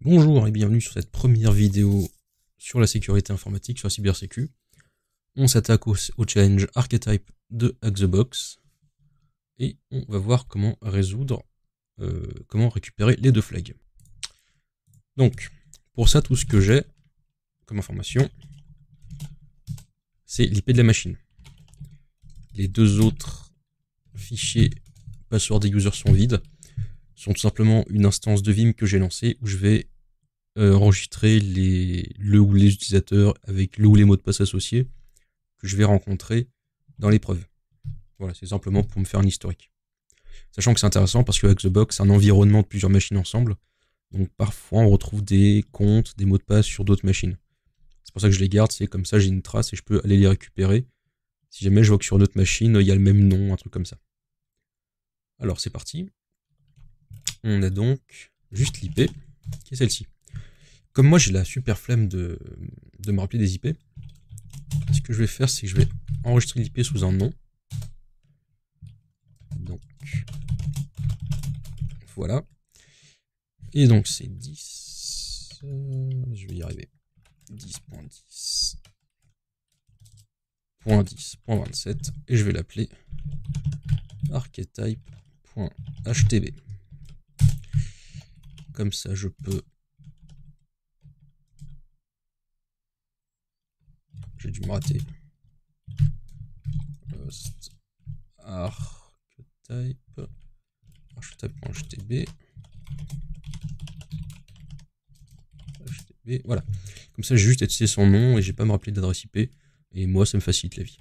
Bonjour et bienvenue sur cette première vidéo sur la sécurité informatique, sur la cybersécu. On s'attaque au challenge Archetype de Hack the Box et on va voir comment comment récupérer les deux flags. Donc, pour ça, tout ce que j'ai comme information, c'est l'IP de la machine. Les deux autres fichiers password des users sont vides, sont tout simplement une instance de Vim que j'ai lancée où je vais enregistrer le ou les utilisateurs avec le ou les mots de passe associés que je vais rencontrer dans l'épreuve. Voilà, c'est simplement pour me faire un historique. Sachant que c'est intéressant parce que Hack the Box, c'est un environnement de plusieurs machines ensemble. Donc parfois on retrouve des comptes, des mots de passe sur d'autres machines. C'est pour ça que je les garde, c'est comme ça j'ai une trace et je peux aller les récupérer. Si jamais je vois que sur une autre machine, il y a le même nom, un truc comme ça. Alors c'est parti. On a donc juste l'IP, qui est celle-ci. Comme moi j'ai la super flemme de me rappeler des IP, ce que je vais faire c'est que je vais enregistrer l'IP sous un nom. Donc voilà. Et donc c'est 10. Je vais y arriver. 10.10.10.27 et je vais l'appeler archetype.htb. Comme ça je peux. J'ai dû me rater. Archetype.htb. Voilà. Comme ça, j'ai juste utilisé son nom et j'ai pas à me rappeler d'adresse IP. Et moi, ça me facilite la vie.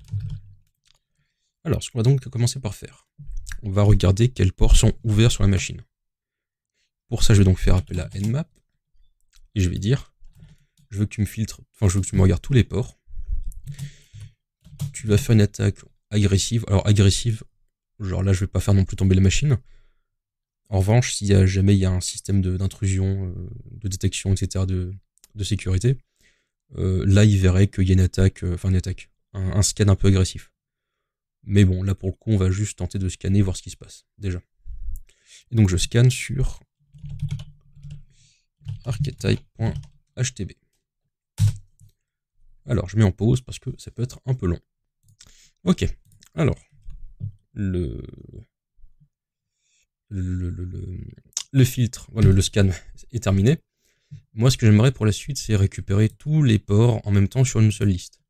Alors, ce qu'on va donc commencer par faire, on va regarder quels ports sont ouverts sur la machine. Pour ça, je vais donc faire appel à nmap. Et je vais dire, je veux que tu me filtres, enfin, je veux que tu me regardes tous les ports. Tu vas faire une attaque agressive. Alors, agressive, genre là, je vais pas faire non plus tomber la machine. En revanche, si jamais il y a un système d'intrusion, de détection, etc., de sécurité, là, il verrait qu'il y a une attaque, un scan un peu agressif. Mais bon, là, pour le coup, on va juste tenter de scanner, voir ce qui se passe, déjà. Et donc, je scanne sur archetype.htb. Alors, je mets en pause parce que ça peut être un peu long. Ok, alors, le filtre, voilà, le scan est terminé. Moi, ce que j'aimerais pour la suite, c'est récupérer tous les ports en même temps sur une seule liste.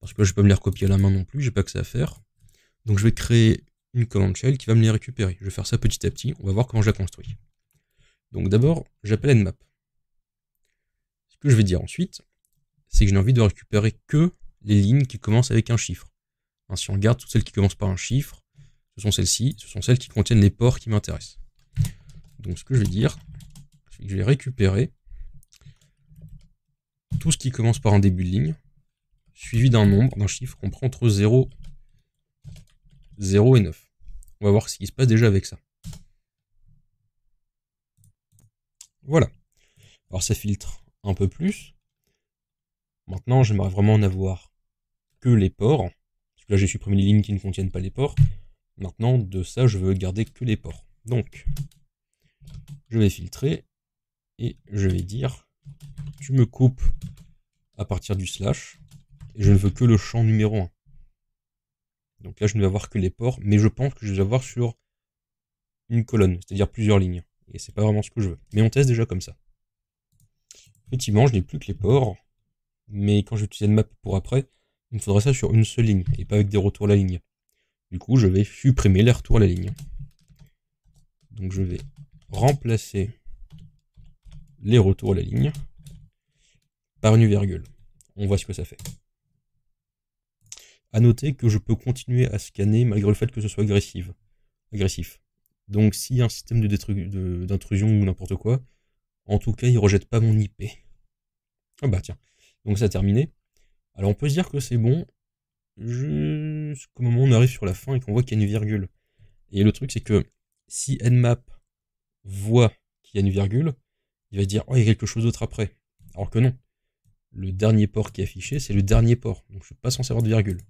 Parce que je peux me les recopier à la main non plus, j'ai pas que ça à faire. Donc je vais créer une commande shell qui va me les récupérer. Je vais faire ça petit à petit, on va voir comment je la construis. Donc d'abord, j'appelle nmap. Ce que je vais dire ensuite, c'est que j'ai envie de récupérer que les lignes qui commencent avec un chiffre. Si on regarde toutes celles qui commencent par un chiffre, ce sont celles-ci, ce sont celles qui contiennent les ports qui m'intéressent. Donc ce que je vais dire, c'est que je vais récupérer tout ce qui commence par un début de ligne, suivi d'un nombre, d'un chiffre qu'on prend entre 0 et 9. On va voir ce qui se passe déjà avec ça. Voilà. Alors ça filtre un peu plus. Maintenant, j'aimerais vraiment en avoir que les ports. Parce que là, j'ai supprimé les lignes qui ne contiennent pas les ports. Maintenant, de ça, je veux garder que les ports. Donc, je vais filtrer. Et je vais dire, tu me coupes à partir du slash. Et je ne veux que le champ numéro 1. Donc là, je ne vais avoir que les ports, mais je pense que je vais avoir sur une colonne, c'est-à-dire plusieurs lignes. Et c'est pas vraiment ce que je veux. Mais on teste déjà comme ça. Effectivement, je n'ai plus que les ports, mais quand j'utilise nmap pour après, il me faudrait ça sur une seule ligne, et pas avec des retours à la ligne. Du coup, je vais supprimer les retours à la ligne. Donc je vais remplacer les retours à la ligne par une virgule. On voit ce que ça fait. A noter que je peux continuer à scanner malgré le fait que ce soit agressif. Donc s'il y a un système d'intrusion ou n'importe quoi, en tout cas il ne rejette pas mon IP. Ah bah tiens, donc ça a terminé. Alors on peut se dire que c'est bon jusqu'au moment où on arrive sur la fin et qu'on voit qu'il y a une virgule. Et le truc c'est que si nmap voit qu'il y a une virgule, il va dire oh il y a quelque chose d'autre après. Alors que non. Le dernier port qui est affiché, c'est le dernier port. Donc je ne suis pas censé avoir de virgule.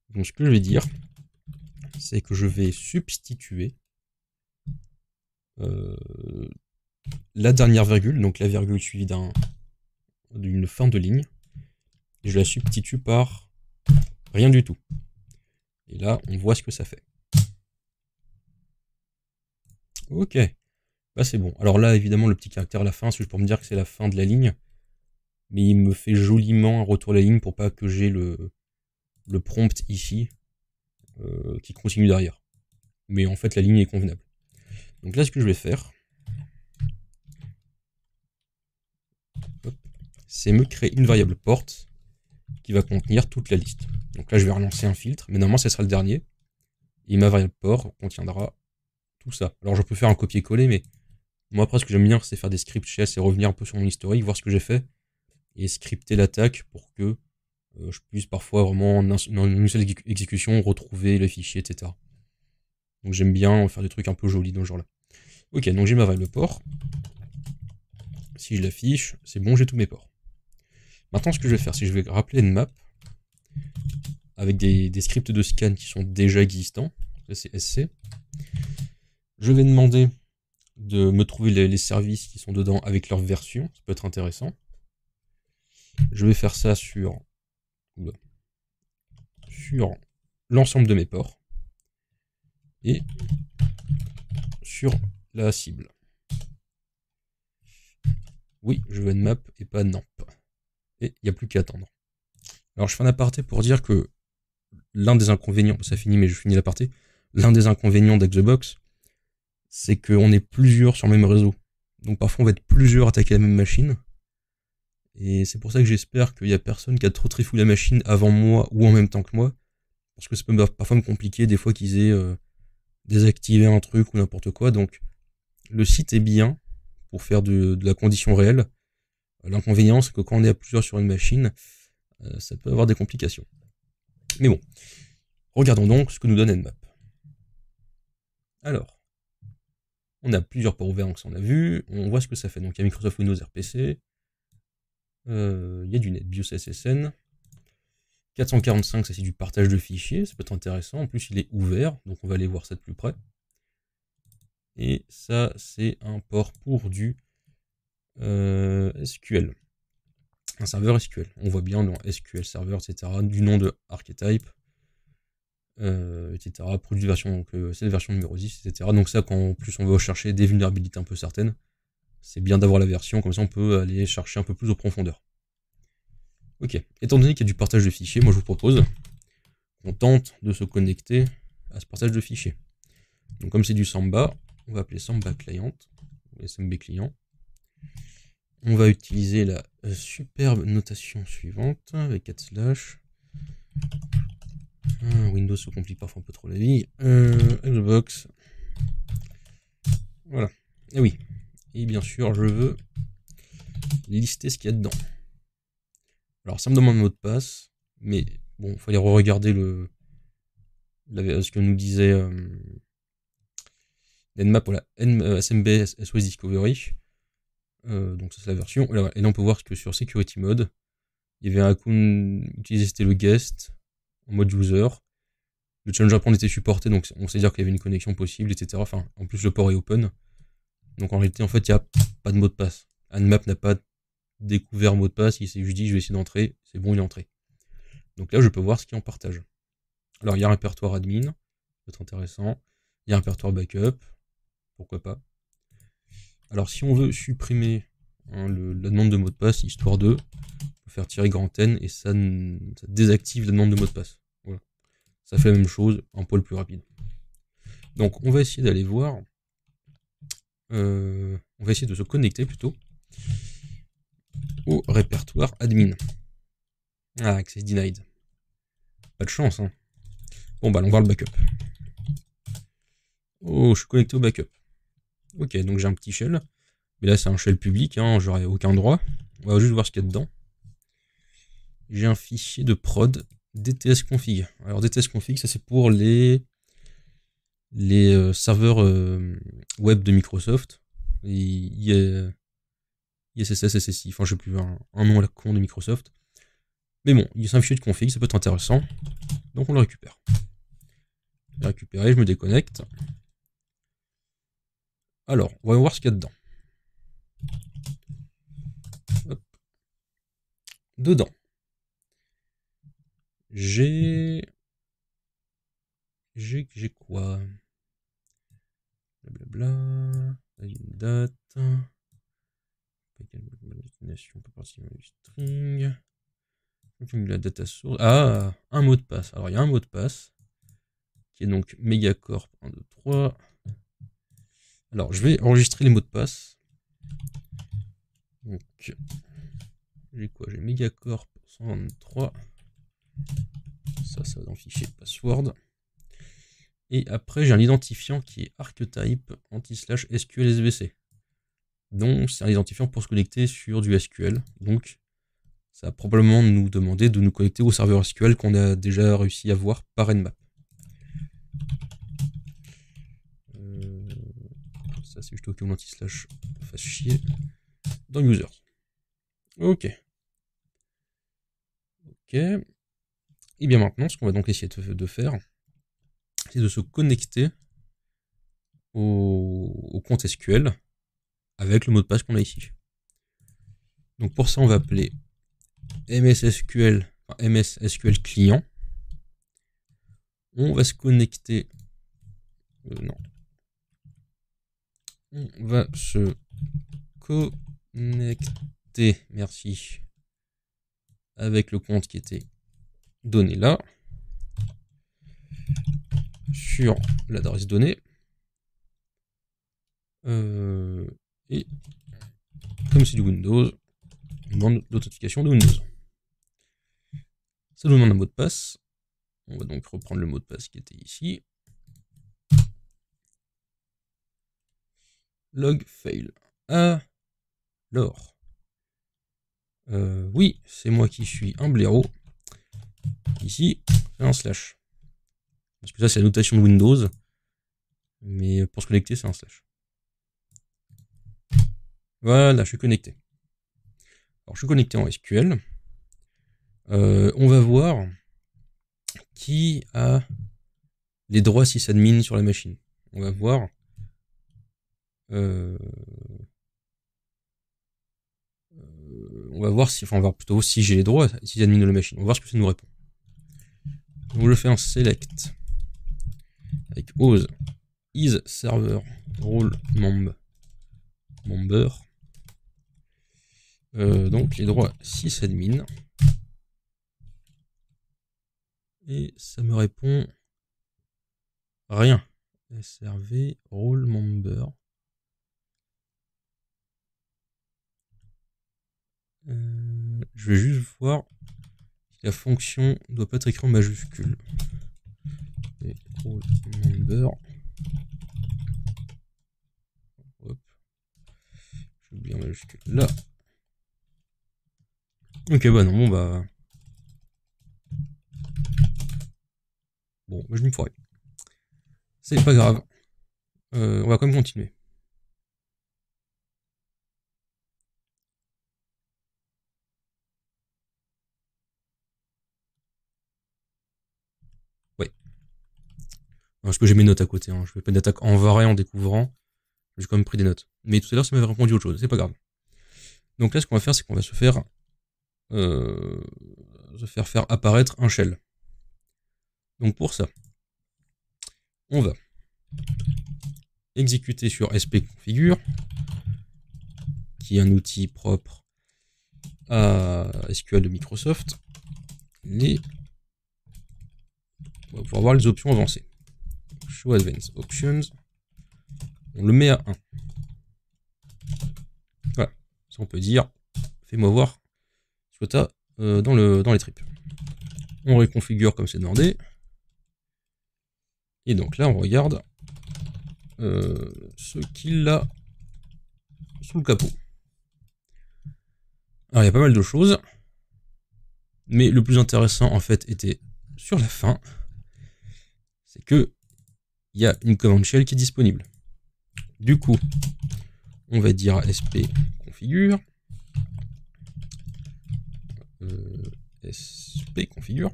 Donc ce que je vais dire, c'est que je vais substituer la dernière virgule, donc la virgule suivie d'une fin de ligne, et je la substitue par rien du tout. Et là, on voit ce que ça fait. Ok, bah c'est bon. Alors là, évidemment, le petit caractère à la fin, c'est juste pour me dire que c'est la fin de la ligne, mais il me fait joliment un retour à la ligne pour pas que j'ai le prompt ici qui continue derrière. Mais en fait, la ligne est convenable. Donc là, ce que je vais faire, c'est me créer une variable porte qui va contenir toute la liste. Donc là, je vais relancer un filtre, mais normalement, ce sera le dernier. Et ma variable port contiendra tout ça. Alors, je peux faire un copier-coller, mais moi, après, ce que j'aime bien, c'est faire des scripts chess et revenir un peu sur mon historique, voir ce que j'ai fait, et scripter l'attaque pour que je puisse parfois vraiment, en une seule exécution, retrouver les fichiers, etc. Donc, j'aime bien faire des trucs un peu jolis dans ce genre-là. Ok, donc j'ai ma variable port. Si je l'affiche, c'est bon, j'ai tous mes ports. Maintenant, ce que je vais faire, c'est que je vais rappeler nmap avec des scripts de scan qui sont déjà existants. Ça, c'est SC. Je vais demander de me trouver les services qui sont dedans avec leur version. Ça peut être intéressant. Je vais faire ça sur l'ensemble de mes ports et sur la cible. Oui, je veux nmap et pas namp. Et il n'y a plus qu'à attendre. Alors je fais un aparté pour dire que l'un des inconvénients, ça finit mais je finis l'aparté, l'un des inconvénients d'Xbox, c'est qu'on est plusieurs sur le même réseau. Donc parfois on va être plusieurs à attaquer la même machine. Et c'est pour ça que j'espère qu'il n'y a personne qui a trop trifouillé la machine avant moi ou en même temps que moi. Parce que ça peut parfois me compliquer des fois qu'ils aient désactivé un truc ou n'importe quoi. Donc le site est bien pour faire de la condition réelle. L'inconvénient, c'est que quand on est à plusieurs sur une machine, ça peut avoir des complications. Mais bon, regardons donc ce que nous donne Nmap. Alors, on a plusieurs ports ouverts, donc ça on a vu. On voit ce que ça fait. Donc il y a Microsoft Windows RPC. Il y a du NetBIOS SSN. 445, ça c'est du partage de fichiers, ça peut être intéressant. En plus, il est ouvert, donc on va aller voir ça de plus près. Et ça, c'est un port pour du SQL. Un serveur SQL. On voit bien dans SQL Server, etc. Du nom de Archetype, etc. Produit version, donc c'est la version numéro 10, etc. Donc ça, quand en plus on veut chercher des vulnérabilités un peu certaines, c'est bien d'avoir la version, comme ça on peut aller chercher un peu plus en profondeur. Ok, étant donné qu'il y a du partage de fichiers, moi je vous propose qu'on tente de se connecter à ce partage de fichiers. Donc comme c'est du Samba, on va appeler Samba Client, SMB Client. On va utiliser la superbe notation suivante avec 4/. Windows se complique parfois un peu trop la vie. Xbox. Voilà. Et oui. Et bien sûr, je veux lister ce qu'il y a dedans. Alors ça me demande le mot de passe, mais bon, il fallait re-regarder ce que nous disait Nmap, voilà, SMB SOS Discovery. Donc ça c'est la version. Et là on peut voir que sur Security Mode, il y avait un icône utilisé, c'était le guest en mode user. Le challenge apprendre était supporté, donc on sait dire qu'il y avait une connexion possible, etc. Enfin, en plus le port est open. Donc en réalité, en fait, il n'y a pas de mot de passe. Nmap n'a pas découvert mot de passe, il s'est juste dit je vais essayer d'entrer, c'est bon, il est entré. Donc là je peux voir ce qui est en partage. Alors il y a un répertoire admin, ça peut être intéressant. Il y a un répertoire backup, pourquoi pas. Alors si on veut supprimer la demande de mot de passe, histoire de, on peut faire tirer grand N et ça désactive la demande de mot de passe. Voilà. Ça fait la même chose, un poil plus rapide. Donc on va essayer d'aller voir, on va essayer de se connecter plutôt au répertoire admin. Ah, access denied. Pas de chance, hein. Bon, bah, on va voir le backup. Oh, je suis connecté au backup. Ok, donc j'ai un petit shell. Mais là, c'est un shell public, hein, j'aurais aucun droit. On va juste voir ce qu'il y a dedans. J'ai un fichier de prod dtsconfig. Alors, dtsconfig, ça c'est pour les serveurs web de Microsoft. ISS, SSI, enfin, je sais plus, un nom à la con de Microsoft. Mais bon, c'est un fichier de config, ça peut être intéressant. Donc on le récupère. Je l'ai récupéré, je me déconnecte. Alors, on va voir ce qu'il y a dedans. dedans, j'ai quoi? Blablabla, une date, destination, pas partie du string, la data source. Ah, un mot de passe. Alors il y a un mot de passe qui est donc megacorp 1, 2, 3. Alors je vais enregistrer les mots de passe. Donc j'ai quoi? J'ai megacorp 123. Ça va dans le fichier password. Et après, j'ai un identifiant qui est archetype anti/SQL-SVC. Donc, c'est un identifiant pour se connecter sur du SQL. Donc, ça va probablement nous demander de nous connecter au serveur SQL qu'on a déjà réussi à voir par Nmap. Ça, c'est juste OK ou anti/ fasse chier dans users. OK. OK. Et bien maintenant, ce qu'on va donc essayer de faire, c'est de se connecter au compte SQL avec le mot de passe qu'on a ici. Donc pour ça, on va appeler MSSQL client. On va se connecter. Non. On va se connecter, merci, avec le compte qui était donné là, sur l'adresse donnée. Et comme c'est du Windows, on demande l'authentification de Windows. Ça nous demande un mot de passe. On va donc reprendre le mot de passe qui était ici. Log fail. Alors. Oui, c'est moi qui suis un blaireau. Ici, c'est un slash. Parce que ça, c'est la notation de Windows. Mais pour se connecter, c'est un slash. Voilà, je suis connecté. Alors, je suis connecté en SQL. On va voir qui a les droits sysadmin sur la machine. On va voir. On va voir si, enfin, on va voir plutôt si j'ai les droits sysadmin de la machine. On va voir ce que ça nous répond. Donc, je fais un select avec auth is server role member. Donc les droits sysadmin. Et ça me répond rien. SRV role member. Je vais juste voir si la fonction ne doit pas être écrite en majuscule. Et role member. Hop. J'ai oublié en majuscule. Là. Ok, bah non, bon, je m'y ferai. C'est pas grave. On va quand même continuer. Ouais. Parce que j'ai mes notes à côté. Hein. Je fais pas d'attaque en variant, en découvrant. J'ai quand même pris des notes. Mais tout à l'heure, ça m'avait répondu autre chose. C'est pas grave. Donc là, ce qu'on va faire, c'est qu'on va se faire faire apparaître un shell. Donc pour ça, on va exécuter sur spconfigure, qui est un outil propre à SQL de Microsoft. On va pouvoir voir les options avancées. Show Advanced Options. On le met à 1. Voilà. Ça, on peut dire, fais-moi voir ce que tu as dans les tripes. On reconfigure comme c'est demandé. Et donc là, on regarde ce qu'il a sous le capot. Alors, il y a pas mal de choses. Mais le plus intéressant, en fait, était sur la fin. C'est que il y a une command shell qui est disponible. Du coup, on va dire spconfigure. Spconfigure.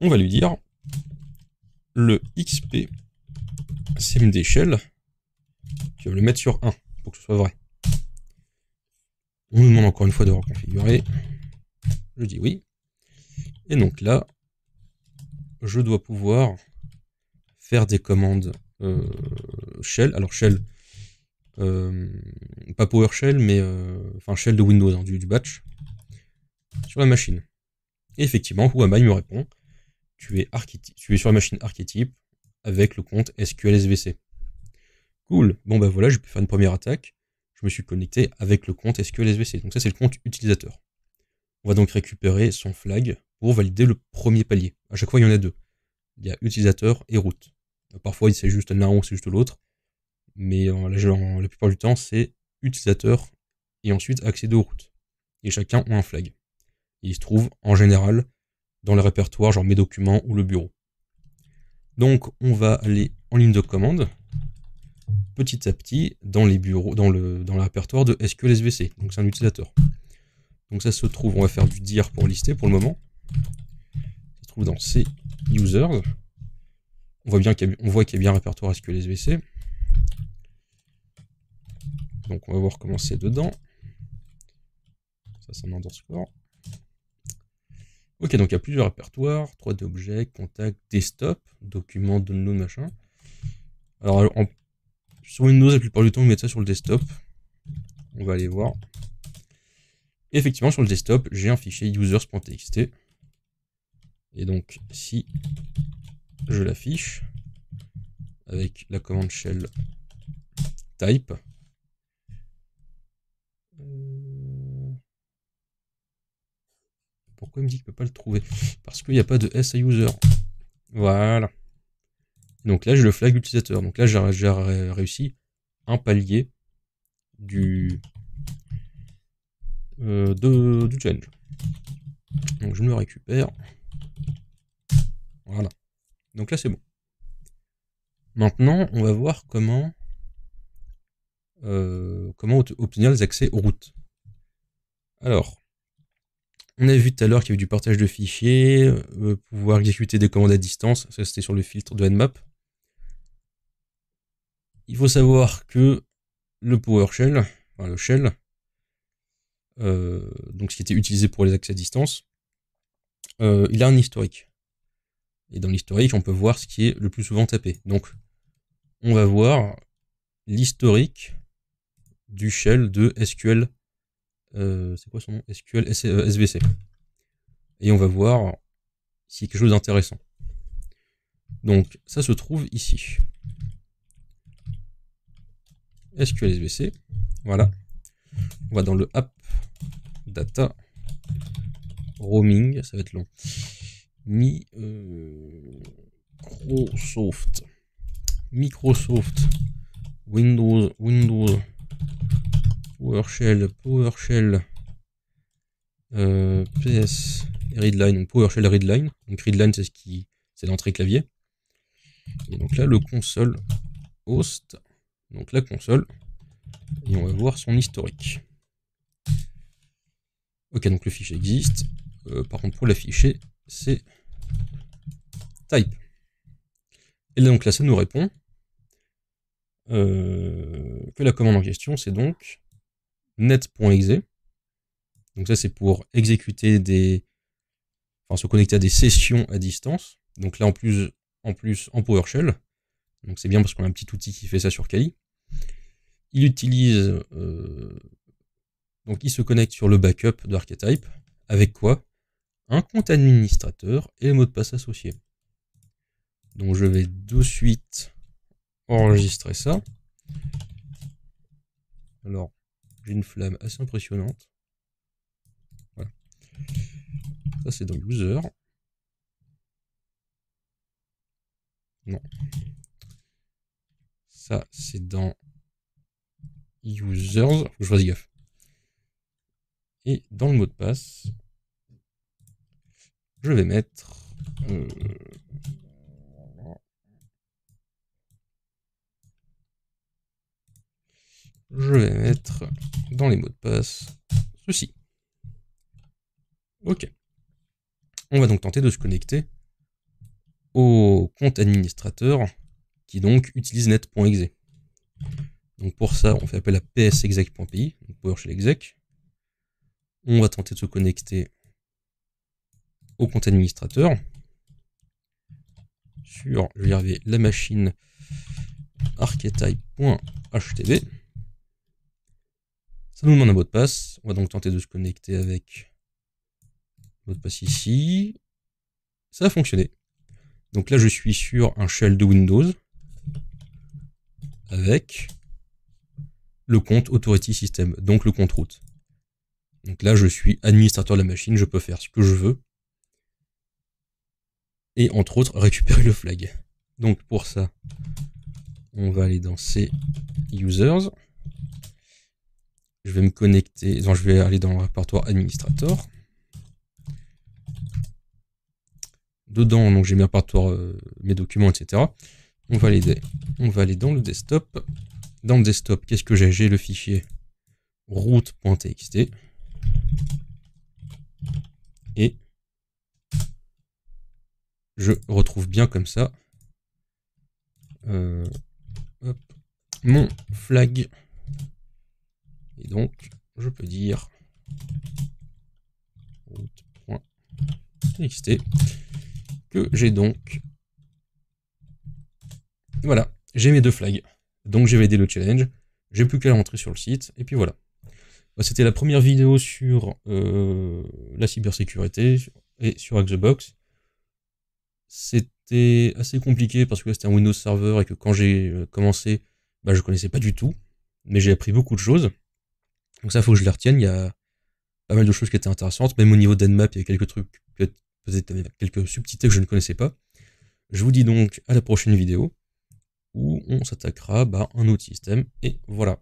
On va lui dire le xp cmd shell. Tu vas le mettre sur 1 pour que ce soit vrai. On nous demande encore une fois de reconfigurer. Je dis oui. Et donc là, je dois pouvoir faire des commandes shell. Alors shell, pas PowerShell, mais enfin shell de Windows, hein, du batch, sur la machine. Et effectivement, Huawei me répond, tu es sur la machine archétype avec le compte SQL SVC. Cool. Bon bah voilà, j'ai pu faire une première attaque. Je me suis connecté avec le compte SQL SVC. Donc ça, c'est le compte utilisateur. On va donc récupérer son flag pour valider le premier palier. À chaque fois, il y en a deux. Il y a utilisateur et root. Parfois, c'est juste l'un ou c'est juste l'autre. Mais la plupart du temps, c'est utilisateur et ensuite accéder au root. Et chacun a un flag. Et il se trouve, en général, dans le répertoire, genre mes documents ou le bureau. Donc, on va aller en ligne de commande, petit à petit, dans les bureaux, dans le répertoire de SQL SVC. Donc, c'est un utilisateur. Donc, ça se trouve, on va faire du dir pour lister pour le moment. Ça se trouve dans C users. On voit qu'il y a bien un répertoire SQL SVC. Donc, on va voir comment c'est dedans. Ça, c'est un underscore. Ok, donc il y a plusieurs répertoires, 3D objets, contact, desktop, documents, download, machin. Alors, sur Windows, la plupart du temps, on met ça sur le desktop. On va aller voir. Et effectivement, sur le desktop, j'ai un fichier users.txt. Et donc, si je l'affiche avec la commande shell type, pourquoi il me dit qu'il ne peut pas le trouver? Parce qu'il n'y a pas de S à user. Voilà. Donc là, j'ai le flag utilisateur. Donc là, j'ai réussi un palier du change. Donc je me le récupère. Voilà. Donc là, c'est bon. Maintenant, on va voir comment obtenir les accès aux routes. Alors, on a vu tout à l'heure qu'il y avait du partage de fichiers, pouvoir exécuter des commandes à distance. Ça, c'était sur le filtre de Nmap. Il faut savoir que le PowerShell, enfin le shell, donc ce qui était utilisé pour les accès à distance, il a un historique. Et dans l'historique, on peut voir ce qui est le plus souvent tapé. Donc, on va voir l'historique du shell de SQL. C'est quoi son nom? SQL SVC. Et on va voir s'il y a quelque chose d'intéressant. Donc, ça se trouve ici. SQL SVC. Voilà. On va dans le app data roaming. Ça va être long. Microsoft Windows PowerShell PS readline, donc PowerShell readline. Donc readline, c'est l'entrée clavier. Et donc là, le console host, donc la console, et on va voir son historique. Ok, donc le fichier existe. Par contre, pour l'afficher, c'est type. Et là, donc là, ça nous répond que la commande en question, c'est donc net.exe. Donc ça, c'est pour exécuter se connecter à des sessions à distance. Donc là, en plus en PowerShell. Donc c'est bien parce qu'on a un petit outil qui fait ça sur Kali. Il utilise donc il se connecte sur le backup de Archetype. Avec quoi? Un compte administrateur et le mot de passe associé. Donc je vais de suite enregistrer ça. Alors, j'ai une flamme assez impressionnante. Voilà. Ça, c'est dans User. Non. Ça, c'est dans Users. Faut que je fasse gaffe. Et dans le mot de passe, je vais mettre... je vais mettre dans les mots de passe ceci. Ok. On va donc tenter de se connecter au compte administrateur qui donc utilise net.exe. Donc pour ça, on fait appel à psexec.py, donc PowerShell exec. On va tenter de se connecter au compte administrateur sur, je vais y arriver, la machine archetype.htv. Ça nous demande un mot de passe. On va donc tenter de se connecter avec le mot de passe ici. Ça a fonctionné. Donc là, je suis sur un shell de Windows avec le compte Authority System, donc le compte root. Donc là, je suis administrateur de la machine, je peux faire ce que je veux. Et entre autres, récupérer le flag. Donc pour ça, on va aller dans ces users. Je vais me connecter, je vais aller dans le répertoire administrator. Dedans, donc j'ai mes répertoires, mes documents, etc. On va aller dans le desktop. Dans le desktop, qu'est-ce que j'ai? J'ai le fichier root.txt. Et je retrouve bien comme ça hop, mon flag. Et donc, je peux dire root.txt que j'ai donc, voilà, j'ai mes deux flags. Donc j'ai validé le challenge, j'ai plus qu'à rentrer sur le site, et puis voilà. C'était la première vidéo sur la cybersécurité et sur Xbox. C'était assez compliqué parce que c'était un Windows Server et que quand j'ai commencé, je connaissais pas du tout, mais j'ai appris beaucoup de choses. Donc ça, faut que je les retienne. Il y a pas mal de choses qui étaient intéressantes, même au niveau d'Nmap, il y a quelques trucs, peut-être quelques subtilités que je ne connaissais pas. Je vous dis donc à la prochaine vidéo où on s'attaquera à un autre système, et voilà.